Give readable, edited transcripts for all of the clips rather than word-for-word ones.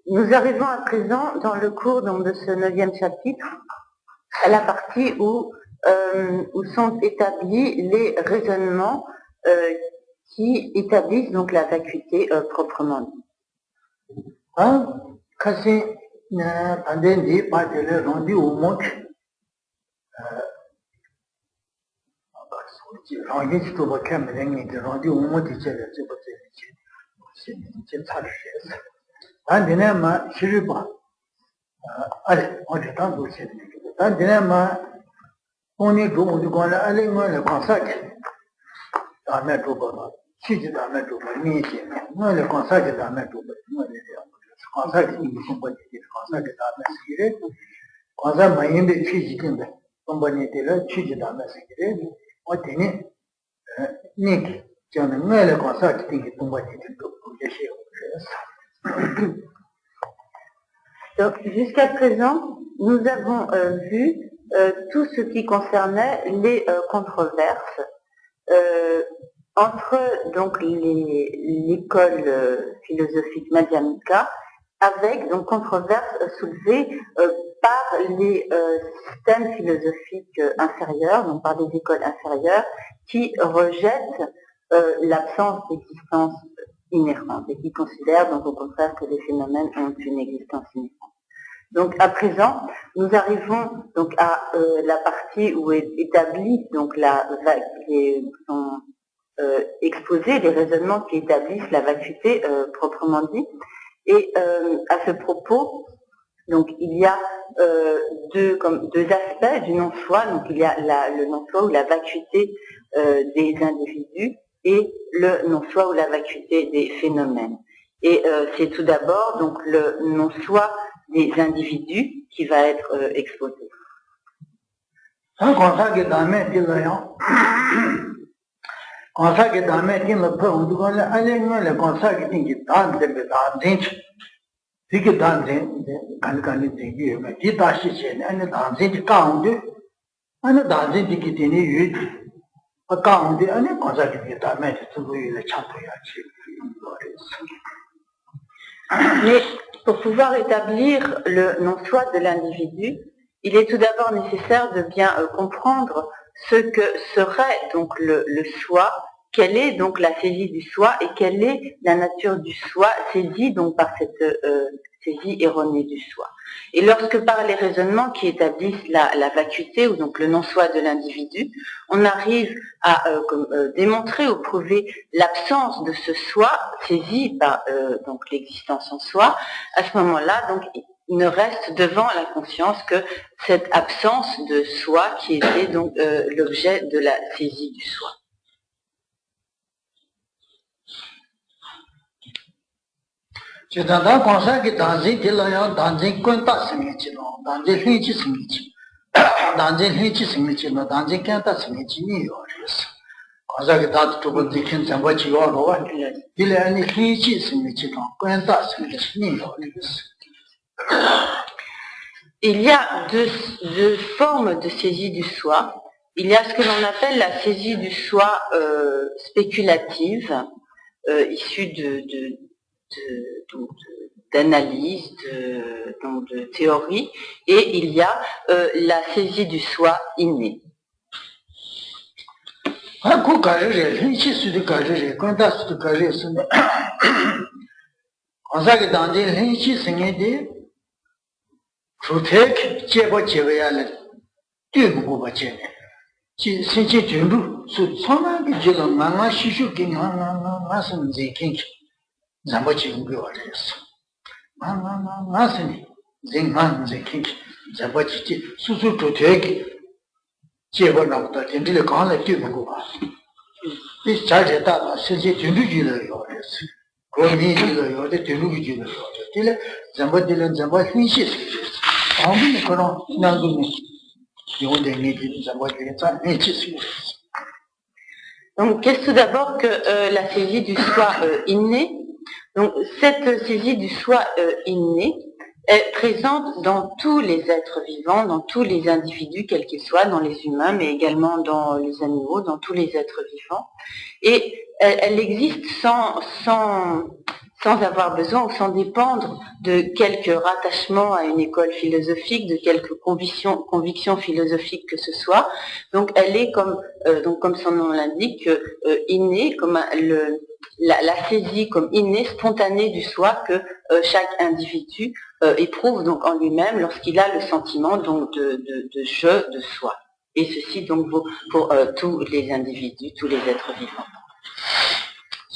Nous arrivons à présent dans le cours donc, de ce 9e chapitre à la partie où sont établis les raisonnements qui établissent donc la vacuité proprement dit. Donc, jusqu'à présent, nous avons vu tout ce qui concernait les controverses entre donc l'école philosophique madhyamika avec donc controverses soulevées par les systèmes philosophiques inférieurs, donc par des écoles inférieures qui rejettent l'absence d'existence inhérente et qui considèrent donc au contraire que les phénomènes ont une existence inhérente. Donc à présent, nous arrivons donc à la partie où est établie donc sont exposés les raisonnements qui établissent la vacuité proprement dit. Et à ce propos, donc il y a deux aspects du non-soi. Donc il y a le non-soi ou la vacuité des individus et le non-soi ou la vacuité des phénomènes. Et c'est tout d'abord donc le non-soi des individus qui va être exposé. Mais pour pouvoir établir le non-soi de l'individu, il est tout d'abord nécessaire de bien comprendre ce que serait donc le soi, quelle est donc la saisie du soi et quelle est la nature du soi saisie donc par cette saisie erronée du soi. Et lorsque par les raisonnements qui établissent la vacuité ou donc le non-soi de l'individu, on arrive à démontrer ou prouver l'absence de ce soi saisi par donc l'existence en soi, à ce moment-là, donc il ne reste devant la conscience que cette absence de soi qui était donc l'objet de la saisie du soi. Il y a deux formes de saisie du soi. Il y a ce que l'on appelle la saisie du soi spéculative, issue d'analyse, de théorie, et il y a la saisie du soi inné. Donc, qu'est-ce tout d'abord que la saisie du soi inné? Donc, cette saisie du soi inné est présente dans tous les êtres vivants, dans tous les individus, quels qu'ils soient, dans les humains, mais également dans les animaux, dans tous les êtres vivants. Et elle existe sans avoir besoin ou sans dépendre de quelque rattachement à une école philosophique, de quelque conviction philosophique que ce soit. Donc elle est comme son nom l'indique, innée, comme la saisie comme innée, spontanée du soi que chaque individu éprouve donc en lui-même lorsqu'il a le sentiment donc de je, de soi. Et ceci donc vaut pour tous les individus, tous les êtres vivants.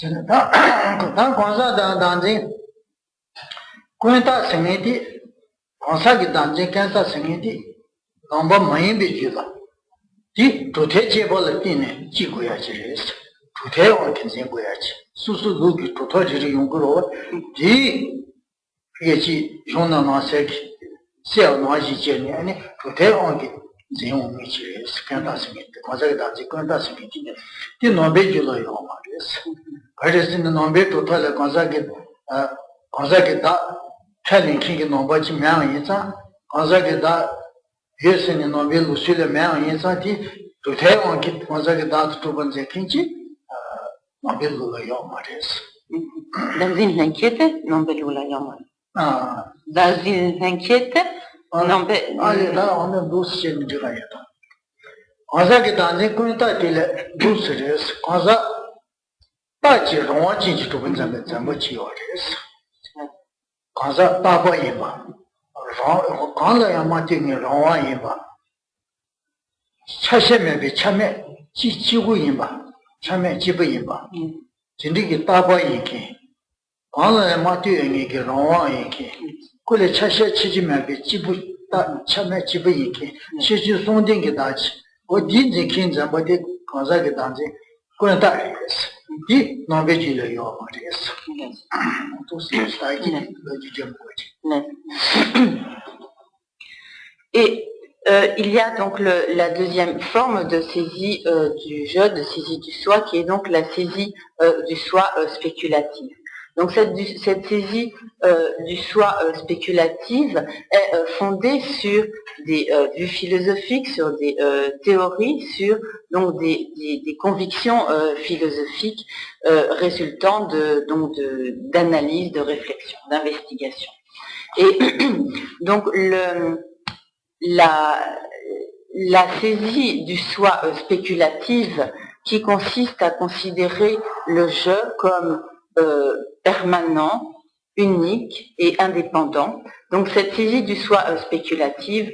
Dans Gonza Danzi, Quinta Sengiti, Gonzagi Danzi, Kenta Sengiti, Lomba Mayimbi Jula. Di Tute Jebolatine, Jiguyachiris, Tute or Kinzinguyachi, Susu Luki, Tutojiri Yunguro, Di Yechi, Jona Nasek, Sel Naji Jenny, Tute on Zion Michiris, Kenta Sengiti, Gonzagi Danzi, Quinta Sengiti, Di Nobe Jula Yomaris. in the Nombe to tell the Gonzaga telling King Nombachi Man Yinsa, Gonzaga yes in the Nombe Lucille Man Yinsati to tell on Kit Gonzaga to Banze Kinchi, Nombe Lula Yomaris. Dazin l'inquiète, Nombe Lula Yomaris. Dazin l'inquiète, Nombe. Allez là, on a 12 chaînes de Rayata. Gonzaga dans les Kunta de 12 Gonzaga. 大几龙王进去都跟咱们去要的是，刚才大伯一把，刚才要么定的龙王一把，前面比前面几乎一把，前面几百一把，今天给大伯一个，刚才要么定一个龙王一个，过来前面比几乎大前面几百一个，其实松定给大起，我第一次看咱们的刚才给当真，过来大的是。Di non vedi le io adesso. Tu stai Et il y a donc la deuxième forme de saisie du je, de saisie du soi, qui est donc la saisie du soi spéculative. Donc cette saisie du soi spéculative est fondée sur des vues philosophiques, sur des théories, sur donc des convictions philosophiques résultant d'analyse, de réflexion, d'investigation. Et donc la saisie du soi spéculative qui consiste à considérer le je comme permanent, unique et indépendant. Donc cette saisie du soi spéculative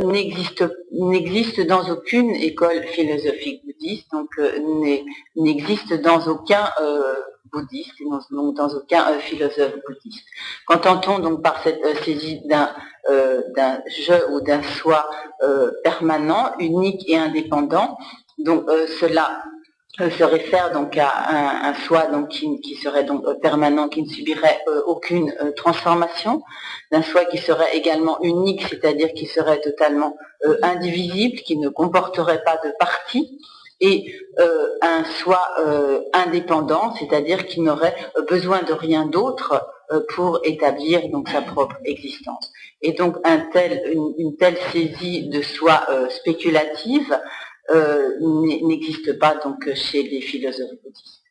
n'existe dans aucune école philosophique bouddhiste, donc n'existe dans aucun bouddhiste, donc dans aucun philosophe bouddhiste. Qu'entend-on donc par cette saisie d'un je ou d'un soi permanent, unique et indépendant? Donc cela se réfère donc à un soi donc qui serait donc permanent, qui ne subirait aucune transformation, d'un soi qui serait également unique, c'est-à-dire qui serait totalement indivisible, qui ne comporterait pas de parties, et un soi indépendant, c'est-à-dire qui n'aurait besoin de rien d'autre pour établir donc sa propre existence. Et donc une telle saisie de soi spéculative n'existe pas donc chez les philosophes bouddhistes.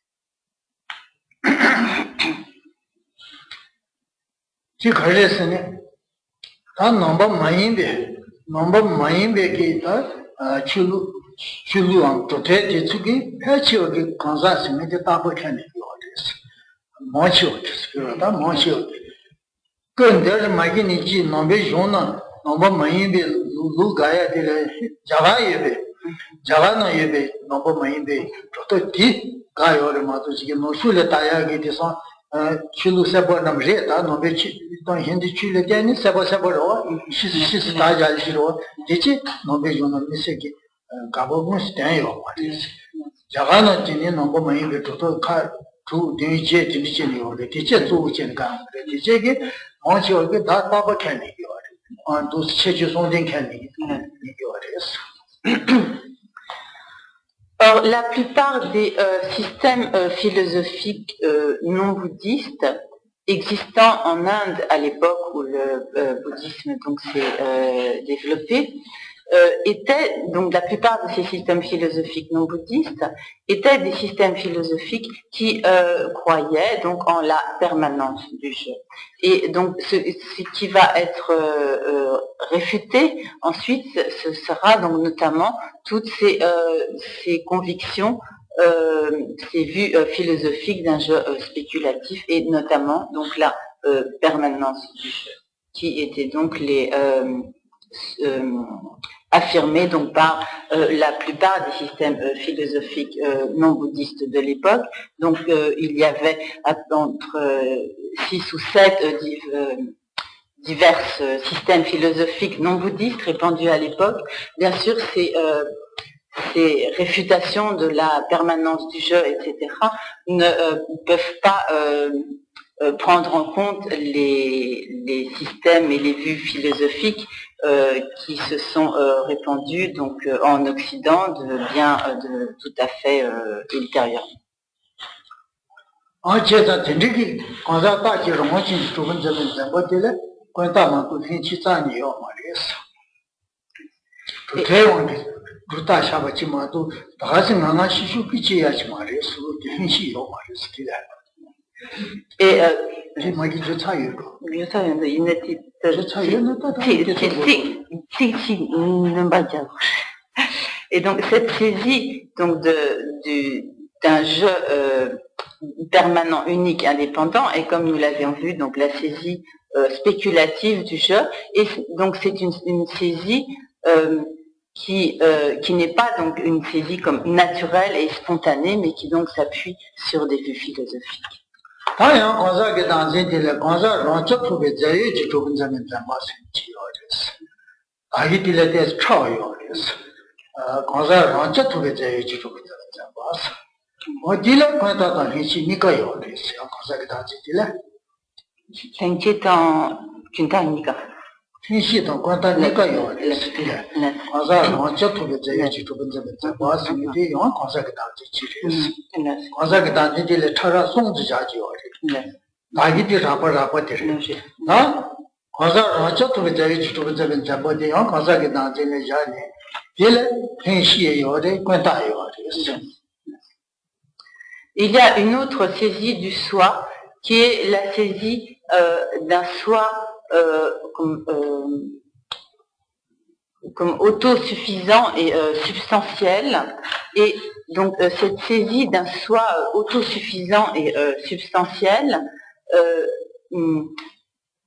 Javana yebe, Nomba Mayimbe, Toto Di, Gayo Matusi, no Sule Tayagi, Chulu Sabo Namreta, Nobe Hindi Chile Dani, Sabo Saboro, Shis Taja Shiro, Dici, Nobe Juno Miseki, Gabon Stayo, Javana Tini, Nomba Mayimbe, Toto Ka, two DJ Tinichini, or the teacher to Chenka, the DJ, once you get that Papa Candy, on those churches on the candy, Or, la plupart des systèmes philosophiques non bouddhistes existant en Inde à l'époque où le bouddhisme donc s'est développé, étaient, donc la plupart de ces systèmes philosophiques non bouddhistes étaient des systèmes philosophiques qui croyaient donc en la permanence du jeu. Et donc ce qui va être réfuté ensuite, ce sera donc notamment toutes ces convictions, ces vues philosophiques d'un jeu spéculatif, et notamment donc la permanence du jeu, qui étaient donc les affirmés donc par la plupart des systèmes philosophiques non bouddhistes de l'époque. Donc il y avait entre 6 ou 7 divers systèmes philosophiques non bouddhistes répandus à l'époque. Bien sûr, ces réfutations de la permanence du jeu, etc., ne peuvent pas prendre en compte les systèmes et les vues philosophiques qui se sont répandus donc en Occident de tout à fait ultérieurement. Et et donc cette saisie donc d'un jeu permanent, unique, indépendant, et comme nous l'avions vu, donc la saisie spéculative du jeu, et donc c'est une saisie qui n'est pas donc une saisie comme naturelle et spontanée, mais qui donc s'appuie sur des vues philosophiques. Il y a une autre saisie du soi, qui est la saisie d'un soi comme autosuffisant et substantiel. Et donc cette saisie d'un soi autosuffisant et substantiel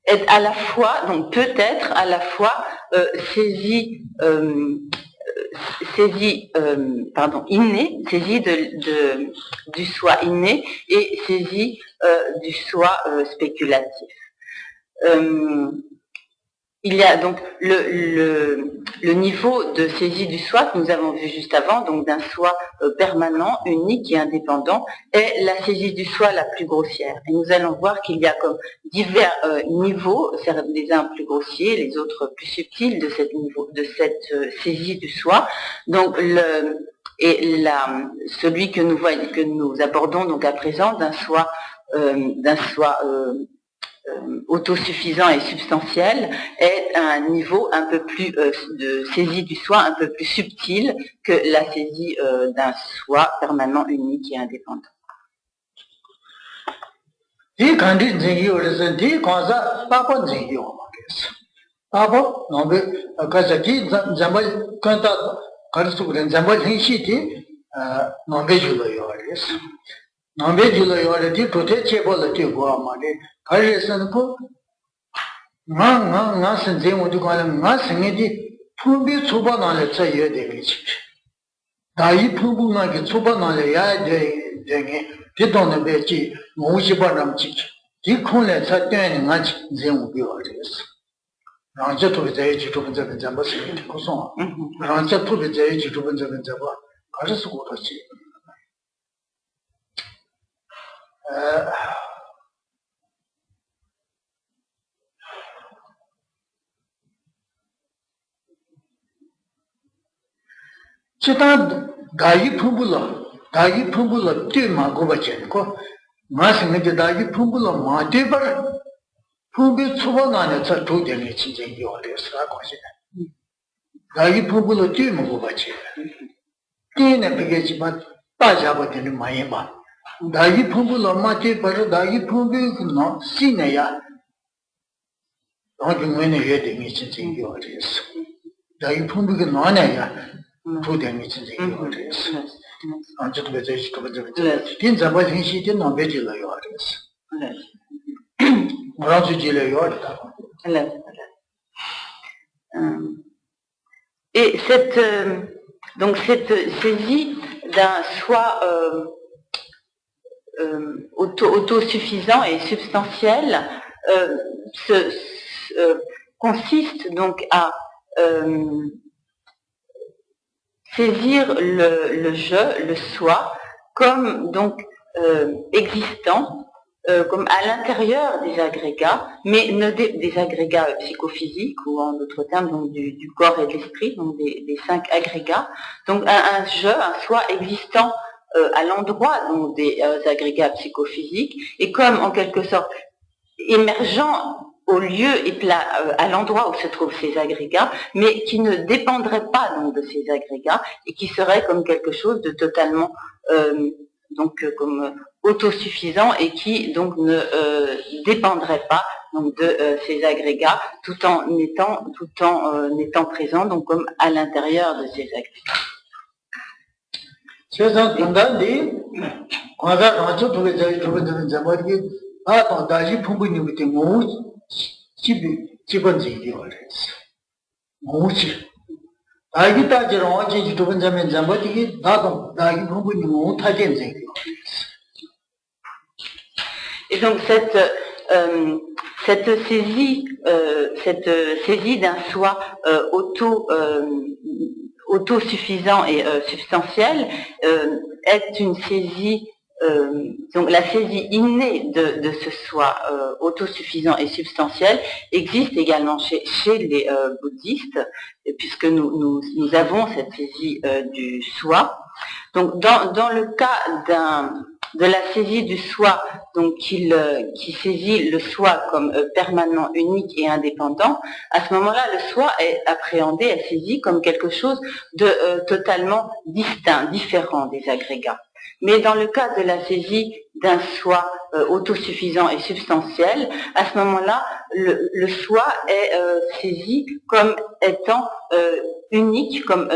est à la fois, donc peut être à la fois saisie innée, saisie du soi inné, et saisie du soi spéculatif. Il y a donc le niveau de saisie du soi que nous avons vu juste avant, donc d'un soi permanent, unique et indépendant, est la saisie du soi la plus grossière. Et nous allons voir qu'il y a comme divers niveaux, les uns plus grossiers, les autres plus subtils de cette saisie du soi. Donc celui que nous abordons donc à présent, d'un soi autosuffisant et substantiel, est un niveau un peu plus de saisie du soi un peu plus subtil que la saisie d'un soi permanent, unique et indépendant. 마싱의 다기 풍부로 마대버 풍부 초반안에 저 도전이 진짜 요래서 거기는 다기 풍부로 뛰면 거지 뛰는 비게지만 빠져버리는 많이 봐 다기 풍부로 마대버 다기 풍부는 신내야 어디면은 해야 되는 진짜 요래서 다기 풍부가 나냐야 도전이 진짜 요래서 안쪽도 배제시 또 배제 진짜 뭐 현실이 남배질러요 그래서 Et donc cette saisie d'un soi autosuffisant et substantiel consiste donc à saisir le je, le soi, comme donc existant, comme à l'intérieur des agrégats, mais ne des agrégats psychophysiques, ou en d'autres termes donc du corps et de l'esprit, donc des 5 agrégats. Donc un je, un soi existant à l'endroit donc des agrégats psychophysiques, et comme en quelque sorte émergeant au lieu et à l'endroit où se trouvent ces agrégats, mais qui ne dépendrait pas donc de ces agrégats, et qui serait comme quelque chose de totalement comme autosuffisant, et qui donc ne dépendrait pas donc de ces agrégats, tout en étant présent donc comme à l'intérieur de ces agrégats. Et donc cette saisie d'un soi autosuffisant et substantiel est une saisie, donc la saisie innée de ce soi autosuffisant et substantiel existe également chez les bouddhistes, puisque nous avons cette saisie du soi. Donc dans le cas de la saisie du soi, donc qui saisit le soi comme permanent, unique et indépendant, à ce moment-là, le soi est appréhendé, est saisi comme quelque chose de totalement distinct, différent des agrégats. Mais dans le cas de la saisie d'un soi autosuffisant et substantiel, à ce moment-là, le soi est saisi comme étant unique, comme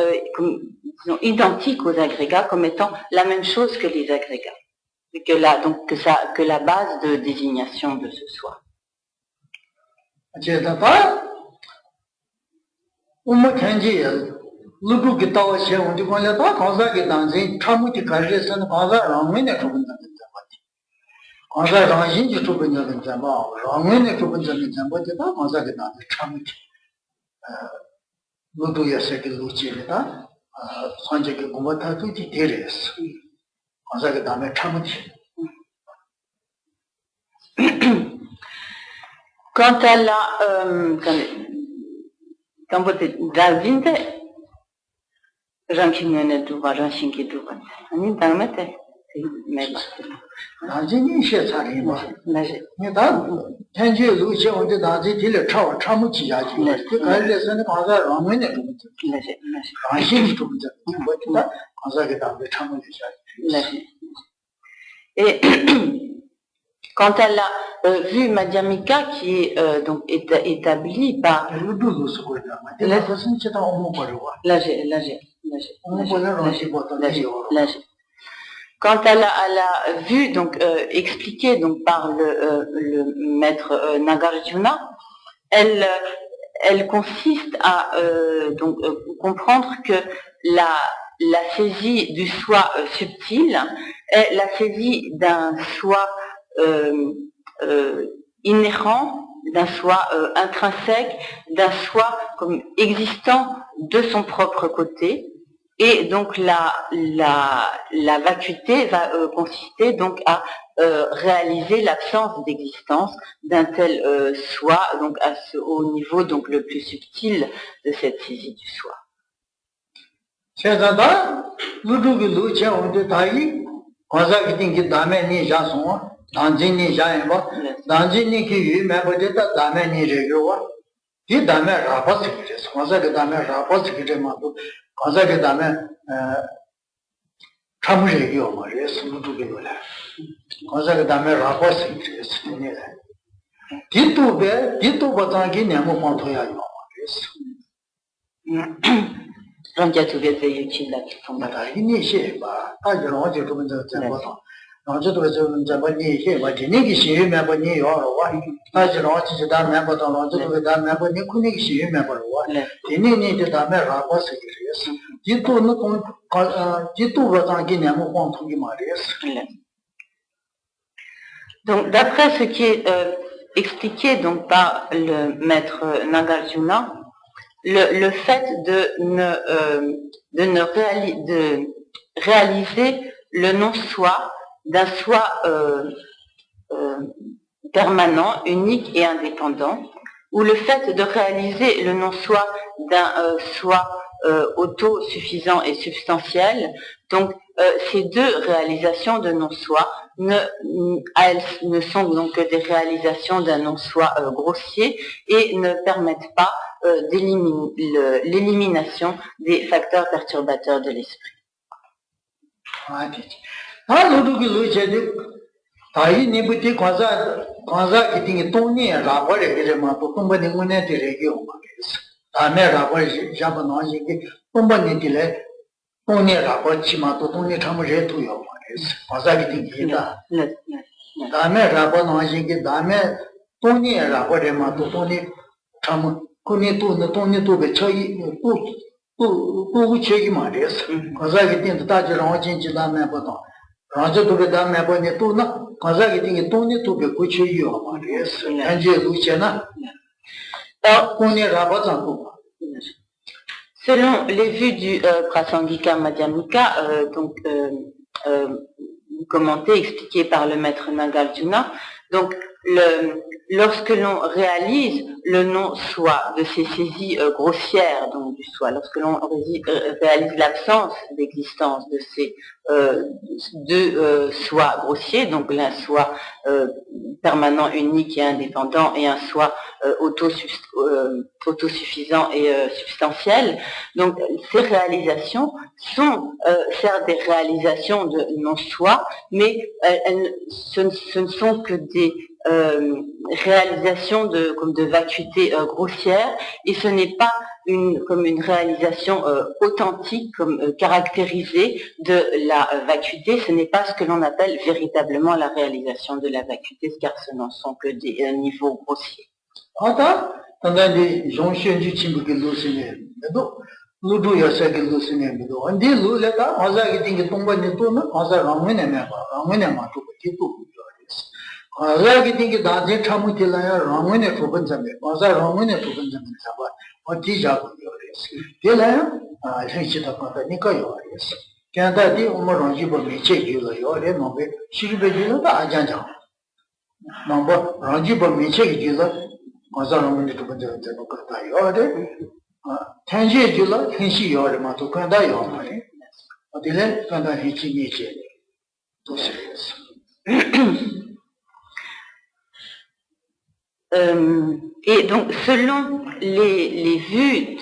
disons, identique aux agrégats, comme étant la même chose que les agrégats. Et que la base de désignation de ce soi. Quant à la Davinde, Rankinene Duva, Ranshinki Duva, Anin Dharmate, Meba. Najini Shetari, Tanji Lucia on the Dazi Tilla Chow, Chamuchi, the Kaza Ramine, Ranshin to the Kazakata, the Chamuchi. Et quant à la vue madhyamika qui est donc établie par Quant à la vue donc expliquée donc par le maître Nagarjuna, elle consiste à donc comprendre que la saisie du soi subtil est la saisie d'un soi inhérent, d'un soi intrinsèque, d'un soi comme existant de son propre côté. Et donc la vacuité va consister donc à réaliser l'absence d'existence d'un tel soi, donc au niveau donc le plus subtil de cette saisie du soi. Danjini Jayamba, Danjini Ki, Mabodeta, Damani Regua, he Dame Rapas, Gonzaga Dame Rapas, Kitamatu, Gonzaga Dame Tamuregio, Maris, Mutubila, Gonzaga Dame Rapas, Titu Bear, Titu Batangi, Nemo Montoya, Rang ya tu viet veilleux qui l'a qui font Mata, initié, pas de l'ange de Temple. L'ange de Zabani, but Niki, remember New York, as an artist that member on l'ange de that member, Nikuni, remember what? The need to Damera was serious. Jitu no Jitu Batangi Nemo want to be Marius. Donc, d'après ce qui est expliqué donc par le maître Nagarjuna, le fait de réaliser le non-soi d'un soi permanent, unique et indépendant, ou le fait de réaliser le non-soi d'un soi autosuffisant et substantiel. Donc, ces deux réalisations de non-soi elles ne sont donc que des réalisations d'un non-soi grossier et ne permettent pas l'élimination des facteurs perturbateurs de l'esprit. Selon les vues du Prasangika Madhyamika, commenté, expliqué par le maître Nagarjuna, donc lorsque l'on réalise le non-soi de ces saisies grossières donc du soi, lorsque l'on réalise l'absence d'existence de ces deux soi grossiers, donc l'un soi permanent, unique et indépendant, et un soi autosuffisant et substantiel. Donc ces réalisations sont certes des réalisations de non-soi, mais ce ne sont que des réalisation de vacuité grossière, et ce n'est pas comme une réalisation authentique, comme caractérisée de la vacuité. Ce n'est pas ce que l'on appelle véritablement la réalisation de la vacuité, car ce n'en sont que des niveaux grossiers. Et donc, selon les vues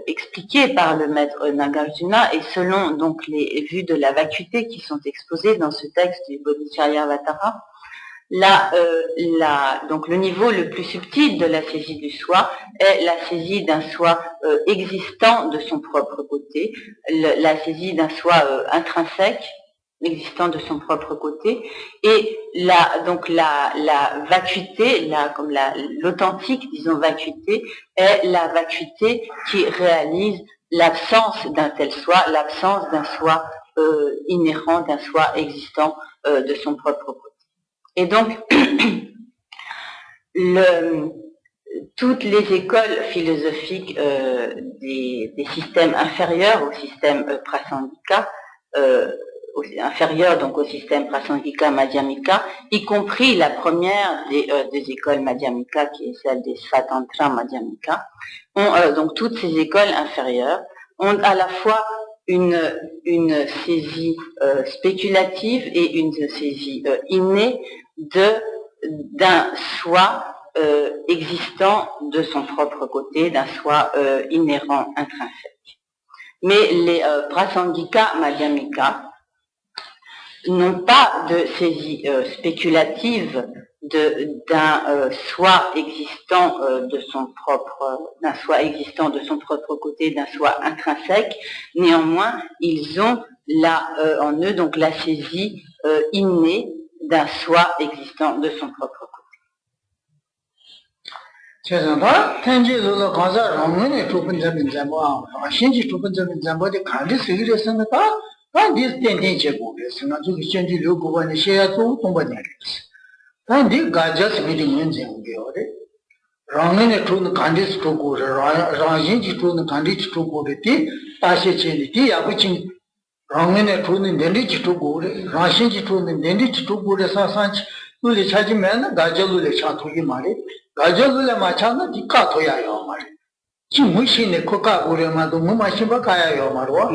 expliquées par le maître Nagarjuna, et selon donc les vues de la vacuité qui sont exposées dans ce texte du Bodhisattva-vatara, donc le niveau le plus subtil de la saisie du soi est la saisie d'un soi existant de son propre côté, la saisie d'un soi intrinsèque, existant de son propre côté, et la vacuité, l'authentique, disons, vacuité, est la vacuité qui réalise l'absence d'un tel soi, l'absence d'un soi inhérent, d'un soi existant de son propre côté. Et donc, toutes les écoles philosophiques des systèmes inférieurs au système prasangika, inférieure donc au système Prasangika Madhyamika, y compris la première des écoles Madhyamika, qui est celle des Svatantra Madhyamika, donc toutes ces écoles inférieures ont à la fois une saisie spéculative et une saisie innée d'un soi existant de son propre côté, d'un soi inhérent, intrinsèque. Mais les Prasangika Madhyamika n'ont pas de saisie spéculative d'un soi existant de son propre côté, d'un soi intrinsèque. Néanmoins, ils ont en eux donc la saisie innée d'un soi existant de son propre côté. Kandi gajas meeting wenze ngeore rangene tun kandis to go rangin ji tun kandis to go ti tashe cheni ti abuchin rangene tun dendi ji to go rashin ji tun dendi ji to go sa sanch lule chaji men gajal le cha to yi mare gajal le ma cha na ti ka to ya yo mare chi mushi ne ko ka go re ma do mu ma shi ba ka ya yo maro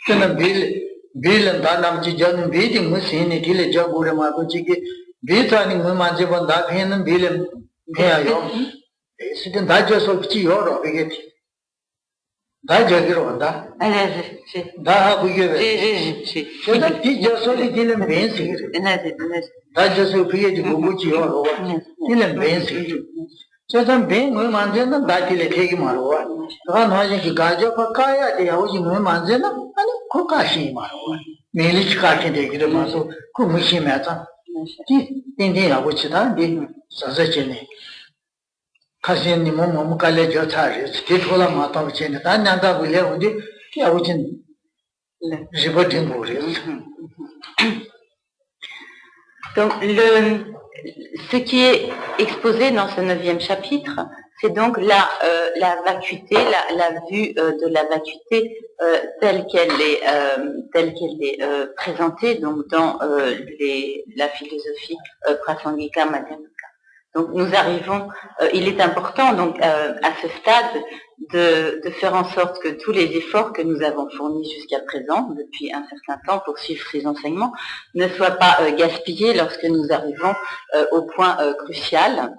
tena bil danam ji jan bi mushi ne ti le ja go re ma do ji ke Bitani Mumajibon that hen and Billiam Gayo. Sitting that just of Chioro, we get that Jagronda. That we give it. So that teacher solely Dylan Bains here. That just appeared to Gucci or Dylan Bains here. So then being Mumanzana, that will take him or what? One Haji Gaja for Kaya, they are using Mumanzana and Kokashi Maro. Milich Kaki de Gramaso, Kumishi Mata. India, which is not being Sazachini. Cousin Mumukale Jotaris, Titola Matamchin, and Nanda will have with it, which in Jibotin Boris. Donc, ce qui est exposé dans ce 9e chapitre, c'est donc la vacuité, la vue de la vacuité telle qu'elle est présentée donc dans la philosophie Prasangika Madhyamika. Donc nous arrivons, il est important donc à ce stade de faire en sorte que tous les efforts que nous avons fournis jusqu'à présent, depuis un certain temps pour suivre ces enseignements, ne soient pas gaspillés lorsque nous arrivons au point crucial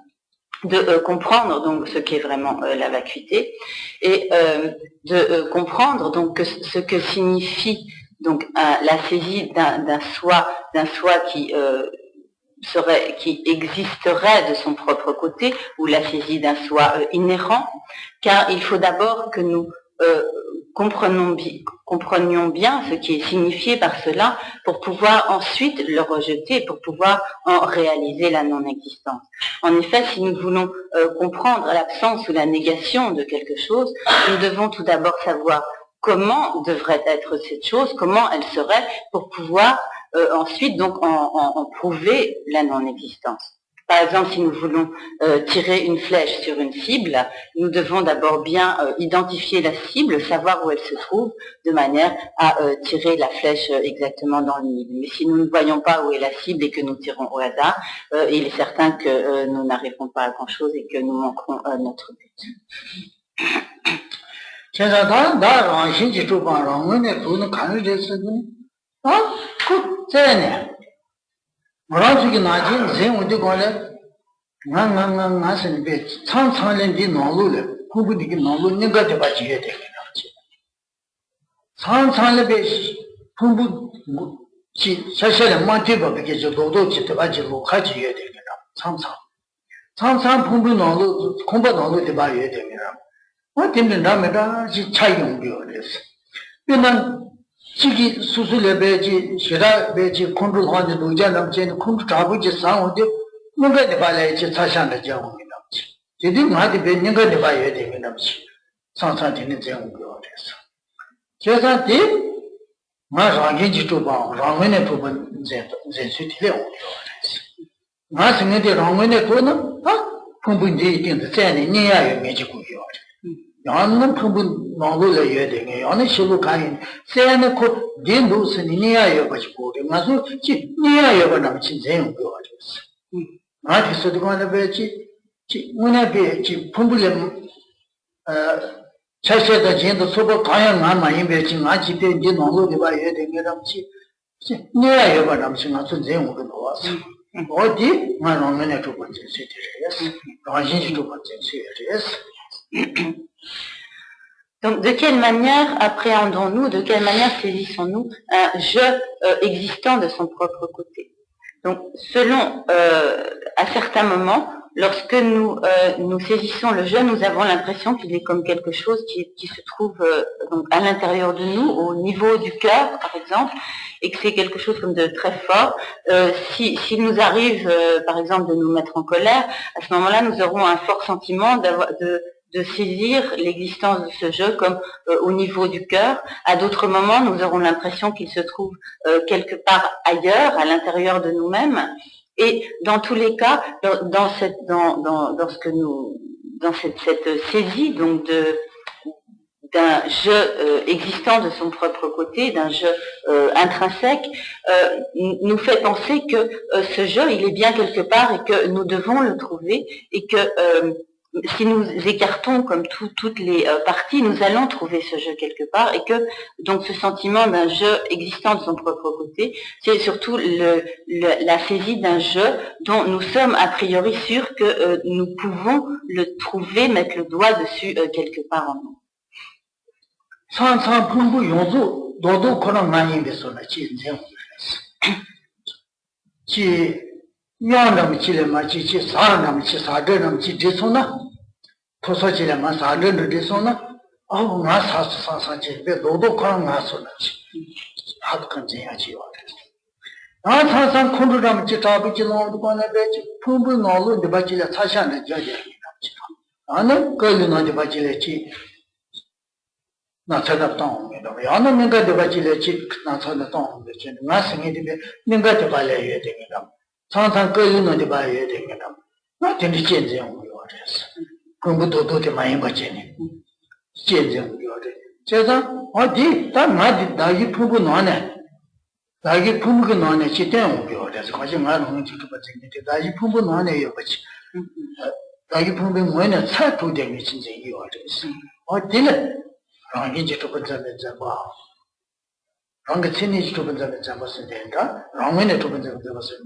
de comprendre donc ce qu'est vraiment la vacuité et de comprendre donc ce que signifie donc la saisie d'un soi qui existerait de son propre côté, ou la saisie d'un soi inhérent, car il faut d'abord que nous comprenions bien ce qui est signifié par cela pour pouvoir ensuite le rejeter, pour pouvoir en réaliser la non-existence. En effet, si nous voulons comprendre l'absence ou la négation de quelque chose, nous devons tout d'abord savoir comment devrait être cette chose, comment elle serait, pour pouvoir ensuite donc en prouver la non-existence. Par exemple, si nous voulons tirer une flèche sur une cible, nous devons d'abord bien identifier la cible, savoir où elle se trouve, de manière à tirer la flèche exactement dans le mille. Mais si nous ne voyons pas où est la cible et que nous tirons au hasard, il est certain que nous n'arriverons pas à grand-chose et que nous manquerons notre but. Morajiki Najin, Zen with the Gole, Nangan bit, San Sanlendi Nolule, Kubudi Nolu, Negativachi. San Sanlebish, Pubu, Sasha Mantiba, because you go to Chitabaji, Lokaji, San San Pubu Nolu, Kumba Nolu, the Baye. What in the Namada, Chayung Bioris. Chiki Susule Beji, Shira Beji, Kundru Honda, Lujanam Jen, Kundu Tabuji sound, Munga de Ballet, Tashan, the Jam. They didn't have to be Ninga de Baye, the Minams, Sansan in the Jam Goddess. Just that did Marangi to Bound, Ramene to Zen Nothing in the Ramene to them, Kumbundi in the Sand in Nia Magical Yard. Yanın pubun noluyla yedinge, yanı şulu kayın. Seyane ko dindusun niye yapaç buri, mazu ki niye yapanam için zeyn görüyoruz. Hadi sodukana belki ki muna belki pumbulem 차셔다 진도 소보 가양 많이 배진 아지 된지 농로에 봐야 되는 거지. 내가 여봐 남신아 선생 오고 나왔어. 어디 말하면 두 번째 세트레스. 당신이 두 번째 세트레스. Donc, de quelle manière appréhendons-nous, de quelle manière saisissons-nous un je existant de son propre côté? Donc, selon, à certains moments, lorsque nous saisissons le je, nous avons l'impression qu'il est comme quelque chose qui se trouve donc à l'intérieur de nous, au niveau du cœur, par exemple, et que c'est quelque chose comme de très fort. S'il nous arrive, par exemple, de nous mettre en colère, à ce moment-là, nous aurons un fort sentiment de saisir l'existence de ce je comme au niveau du cœur. À d'autres moments, nous aurons l'impression qu'il se trouve quelque part ailleurs, à l'intérieur de nous-mêmes. Et dans tous les cas, dans cette saisie donc d'un je existant de son propre côté, d'un je intrinsèque, nous fait penser que ce je, il est bien quelque part et que nous devons le trouver et que si nous écartons comme toutes les parties, nous allons trouver ce je quelque part et que donc ce sentiment d'un je existant de son propre côté, c'est surtout la saisie d'un je dont nous sommes a priori sûrs que nous pouvons le trouver, mettre le doigt dessus quelque part en nous. 양남 치레 마치 치 사람 치 사드남 치 디소나 토서치레 마 사드르 디소나 아우 나 사사사치 베 도도 그런 나소나치 하드칸제 야지 와레 나 사상 콘드람 치 타비치 노도 관에 베치 푸부 노로 디바치레 차샤네 자제 아는 걸리나 디바치레 치 나 찾았던 거도 야는 내가 디바치레 치 나 찾았던 거도 나 생이 디베 내가 디발레 해야 되겠다 상상 거유는 봐야 되겠다. 나 진짜 진정 요래서. 공부도 좀 많이 받지니. 진정 요래. 제가 어디 다 나디 나기 부부 너네. 나기 부부가 너네 시대는 요래서 가지 말고 지금 받지니. 나기 부부 너네요 같이. 나기 부부 뭐는 살도 되게 진짜 요래서. 어디는 랑이 지도 번전에 잡아. 랑이 친이 지도 번전에 잡았을 때인가? 랑이네 도 번전에 잡았을 때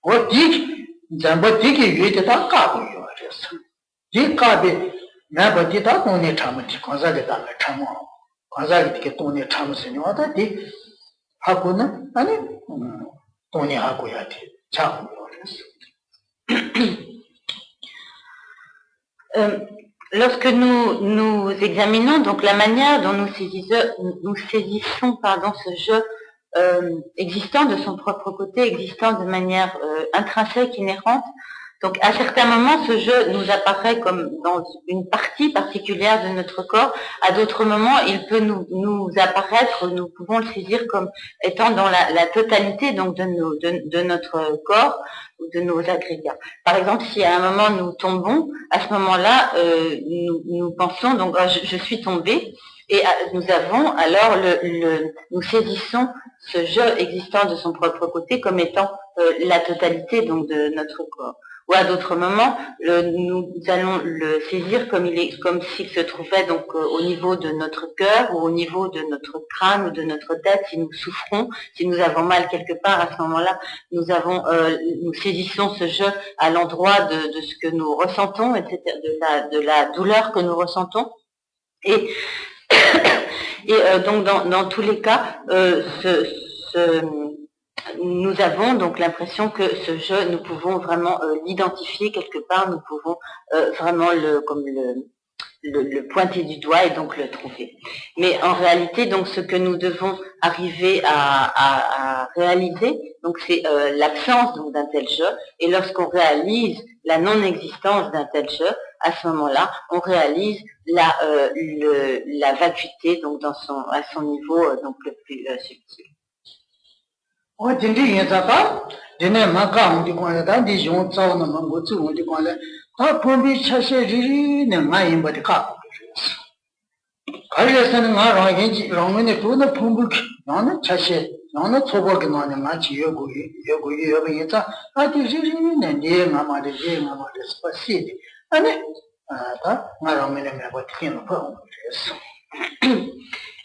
어디 잠버디게 위에다 까고요 그래서 이 까비 나버디다 돈에 참지 관사게 담에 참어 관사게 되게 돈에 참으시니 어디 하고는 아니 돈이 하고야 돼 참 Lorsque nous examinons donc la manière dont nous saisissons ce je existant de son propre côté, existant de manière intrinsèque, inhérente. Donc à certains moments, ce je nous apparaît comme dans une partie particulière de notre corps. À d'autres moments, il peut nous apparaître, nous pouvons le saisir comme étant dans la totalité donc de notre corps ou de nos agrégats. Par exemple, si à un moment nous tombons, à ce moment-là, nous pensons donc je suis tombé. Et nous avons alors nous saisissons ce je existant de son propre côté comme étant la totalité donc de notre corps. Ou à d'autres moments, nous allons le saisir comme s'il se trouvait donc au niveau de notre cœur ou au niveau de notre crâne ou de notre tête. Si nous souffrons, si nous avons mal quelque part, à ce moment-là, nous saisissons ce je à l'endroit de ce que nous ressentons, etc., de la douleur que nous ressentons. Et donc dans tous les cas, nous avons donc l'impression que ce je, nous pouvons vraiment l'identifier quelque part, nous pouvons vraiment le pointer du doigt et donc le trouver. Mais en réalité, donc ce que nous devons arriver à réaliser, donc c'est l'absence donc d'un tel je. Et lorsqu'on réalise la non-existence d'un tel je, à ce moment-là, on réalise la vacuité donc à son niveau donc le plus subtil.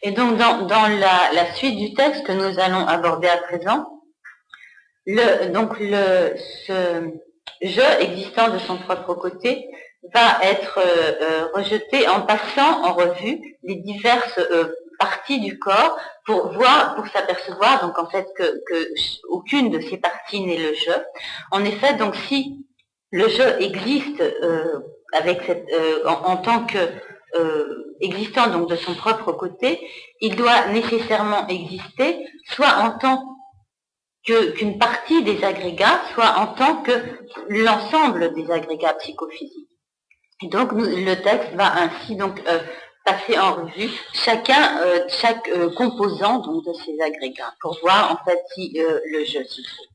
Et donc, dans la suite du texte que nous allons aborder à présent, ce jeu existant de son propre côté va être rejeté en passant en revue les diverses parties du corps pour s'apercevoir donc en fait que aucune de ces parties n'est le jeu. En effet, donc si le jeu existe avec en tant que existant donc de son propre côté, il doit nécessairement exister soit en tant qu'une partie des agrégats, soit en tant que l'ensemble des agrégats psychophysiques. Et donc le texte va ainsi donc passer en revue chaque composant donc de ces agrégats pour voir en fait si le jeu s'y fait.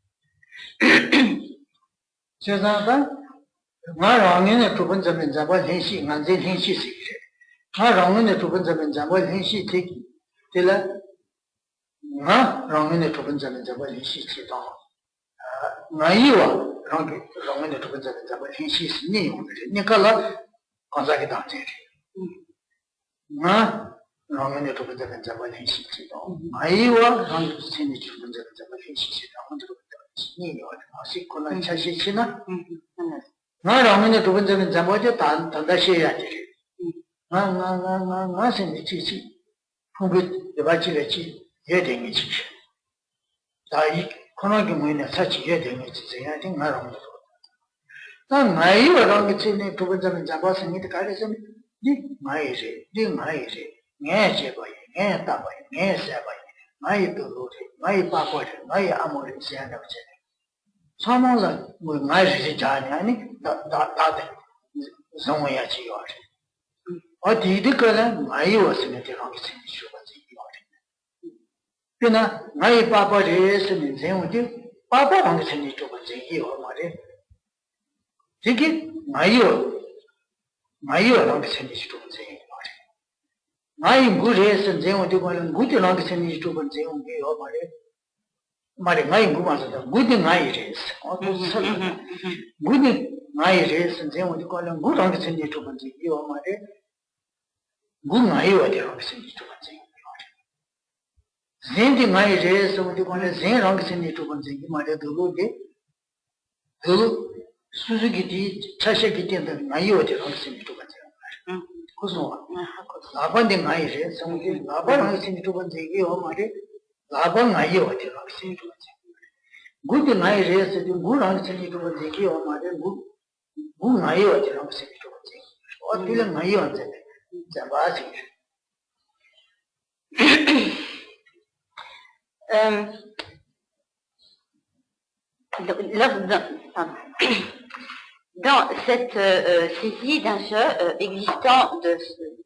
Dans cette saisie d'un jeu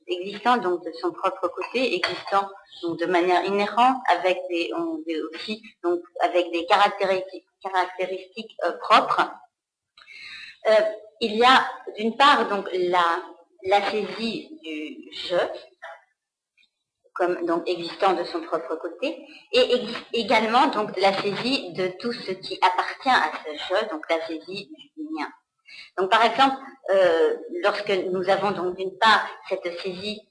existant donc de son propre côté, existant donc de manière inhérente avec avec des caractéristiques propres, il y a d'une part donc la saisie du jeu comme donc existant de son propre côté, et également donc la saisie de tout ce qui appartient à ce jeu, donc la saisie du mien. Donc par exemple, lorsque nous avons donc d'une part cette saisie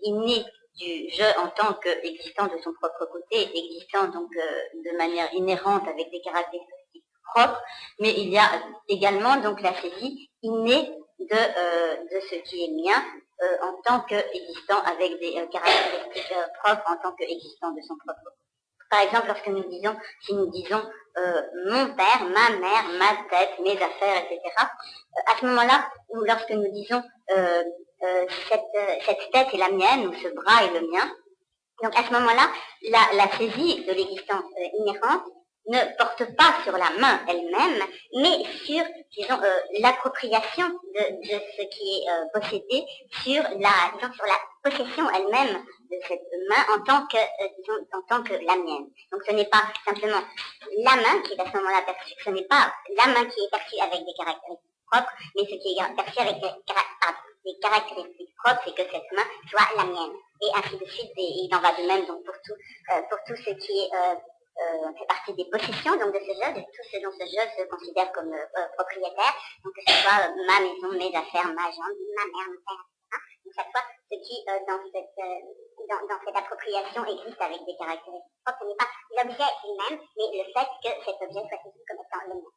innée du jeu en tant qu'existant de son propre côté, existant donc de manière inhérente avec des caractéristiques propres, mais il y a également donc la saisie innée de ce qui est mien en tant qu'existant avec des caractéristiques propres en tant qu'existant de son propre côté. Par exemple, si nous disons mon père, ma mère, ma tête, mes affaires, etc., à ce moment-là, ou lorsque nous disons cette tête est la mienne, ou ce bras est le mien, donc à ce moment-là, la saisie de l'existence inhérente ne porte pas sur la main elle-même, mais sur, disons, l'appropriation de ce qui est possédé, sur la possession elle-même de cette main en tant que la mienne. Donc ce n'est pas simplement la main qui est à ce moment-là perçue, ce n'est pas la main qui est perçue avec des caractéristiques propres, mais ce qui est perçu avec des caractéristiques propres, c'est que cette main soit la mienne. Et ainsi de suite, et il en va de même donc pour tout ce qui est fait partie des possessions donc de ce jeu, de tout ce dont ce jeu se considère comme propriétaire, donc que ce soit ma maison, mes affaires, ma jambe, ma mère, mon père, etc. Donc chaque fois ce qui, dans cette appropriation, existe avec des caractéristiques propres. Ce n'est pas l'objet lui-même, mais le fait que cet objet soit saisi comme étant le mien.